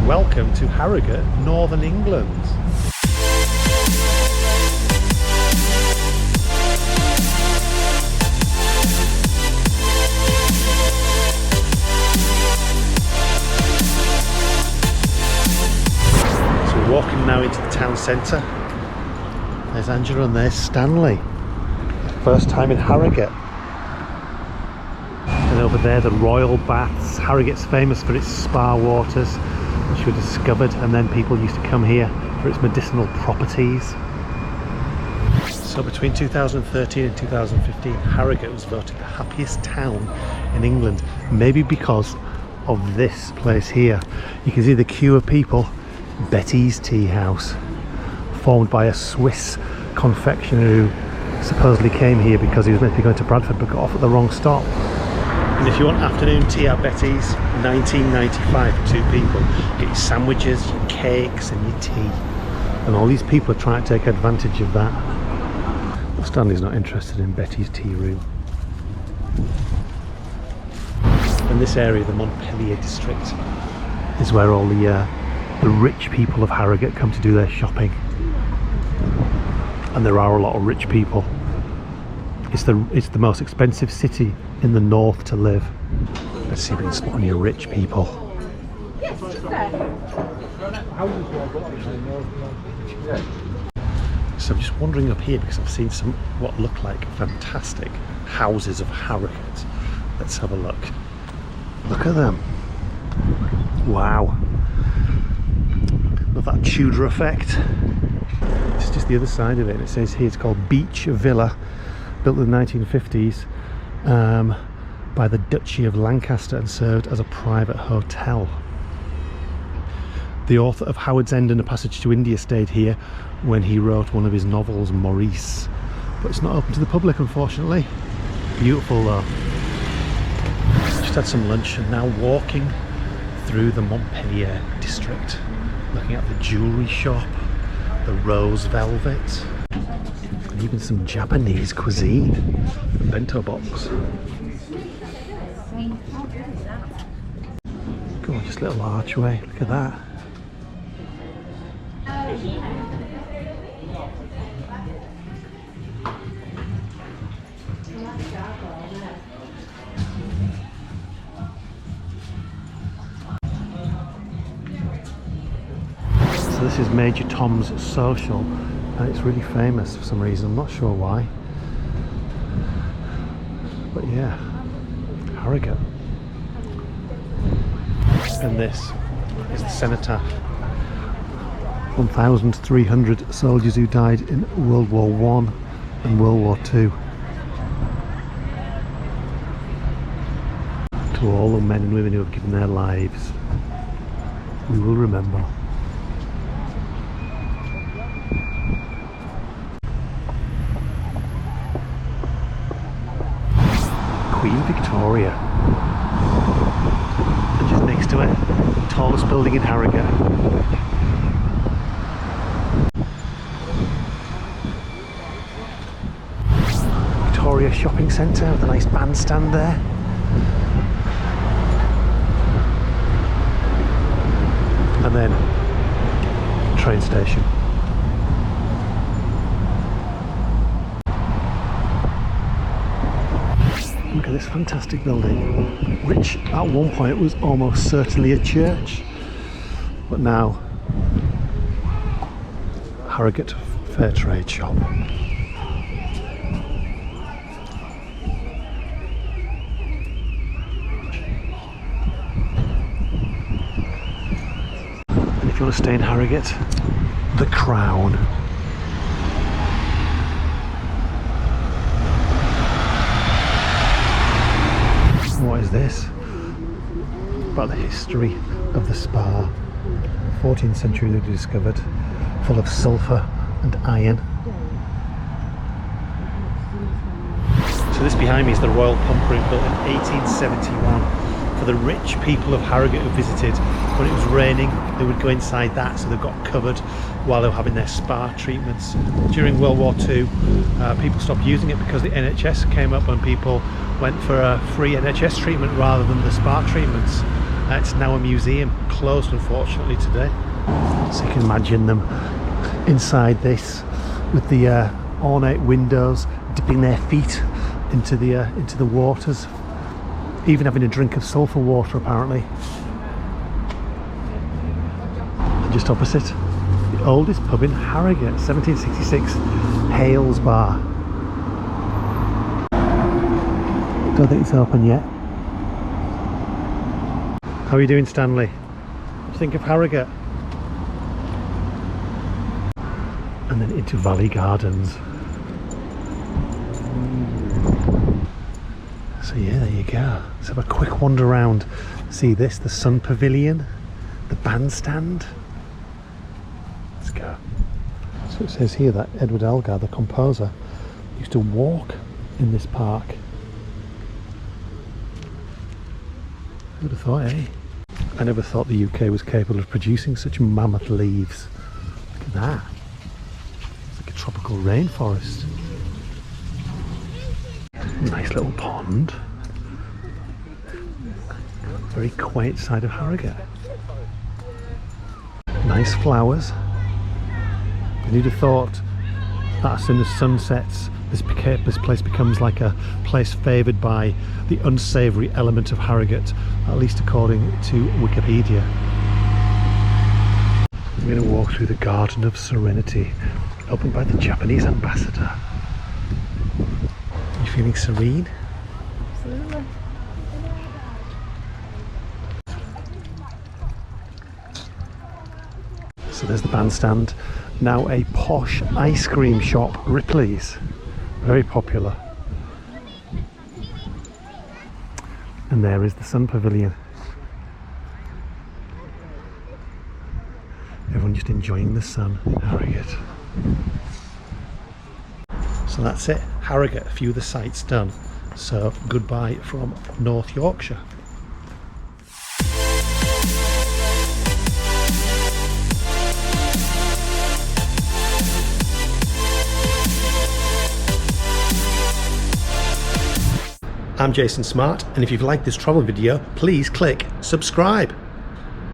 Welcome to Harrogate, Northern England. So we're walking now into the town centre. There's Angela and there's Stanley. First time in Harrogate. And over there the Royal Baths. Harrogate's famous for its spa waters, which were discovered, and then people used to come here for its medicinal properties. So between 2013 and 2015, Harrogate was voted the happiest town in England, maybe because of this place here. You can see the queue of people. Betty's Tea House, formed by a Swiss confectioner who supposedly came here because he was meant to be going to Bradford but got off at the wrong stop. And if you want afternoon tea at Betty's, £19.95 for two people. Get your sandwiches, your cakes and your tea. And all these people are trying to take advantage of that. But Stanley's not interested in Betty's tea room. In this area, the Montpellier District, is where all the rich people of Harrogate come to do their shopping. And there are a lot of rich people. It's the most expensive city in the north to live. Let's see if we can spot any rich people. So I'm just wandering up here because I've seen some what look like fantastic houses of Harrogate. Let's have a look. Look at them. Wow. Love that Tudor effect. It's just the other side of it. It says here it's called Beach Villa, built in the 1950s by the Duchy of Lancaster and served as a private hotel. The author of Howard's End and A Passage to India stayed here when he wrote one of his novels, Maurice. But it's not open to the public, unfortunately. Beautiful though. Just had some lunch and now walking through the Montpellier District, looking at the jewellery shop, the rose velvet, and even some Japanese cuisine. The bento box. Gorgeous little archway, look at that. So this is Major Tom's Social, and it's really famous for some reason, I'm not sure why. But yeah, Harrogate. And this is the Cenotaph. 1,300 soldiers who died in World War I and World War II. To all the men and women who have given their lives, we will remember. Queen Victoria. And just next to it, the tallest building in Harrogate. Victoria Shopping Centre with a nice bandstand there. And then train station. Look at this fantastic building, which at one point was almost certainly a church, but now Harrogate Fair Trade Shop. And if you want to stay in Harrogate, the Crown. What is this? About the history of the spa. 14th century they were discovered, full of sulphur and iron. So this behind me is the Royal Pump Room, built in 1871 for the rich people of Harrogate who visited. When it was raining, they would go inside that, so they've got covered while they were having their spa treatments. During World War II, people stopped using it because the NHS came up and people went for a free NHS treatment rather than the spa treatments. It's now a museum, closed unfortunately today. So you can imagine them inside this with the ornate windows, dipping their feet into the waters, even having a drink of sulphur water apparently. And just opposite, the oldest pub in Harrogate, 1766, Hales Bar. Don't think it's open yet. How are you doing, Stanley? What do you think of Harrogate? And then into Valley Gardens. So yeah, there you go. Let's have a quick wander around. See this, the Sun Pavilion, the bandstand. Let's go. So it says here that Edward Elgar, the composer, used to walk in this park. Who would have thought, eh? I never thought the UK was capable of producing such mammoth leaves. Look at that. It's like a tropical rainforest. Nice little pond. Very quiet side of Harrogate. Nice flowers. Who'd have thought that as soon as sun sets, this place becomes like a place favoured by the unsavoury element of Harrogate, at least according to Wikipedia. I'm going to walk through the Garden of Serenity, opened by the Japanese ambassador. You feeling serene? Absolutely. So there's the bandstand. Now a posh ice cream shop, Ripley's. Very popular. And there is the Sun Pavilion. Everyone just enjoying the sun in Harrogate. So that's it, Harrogate, a few of the sights done. So goodbye from North Yorkshire. I'm Jason Smart, and if you've liked this travel video, please click subscribe.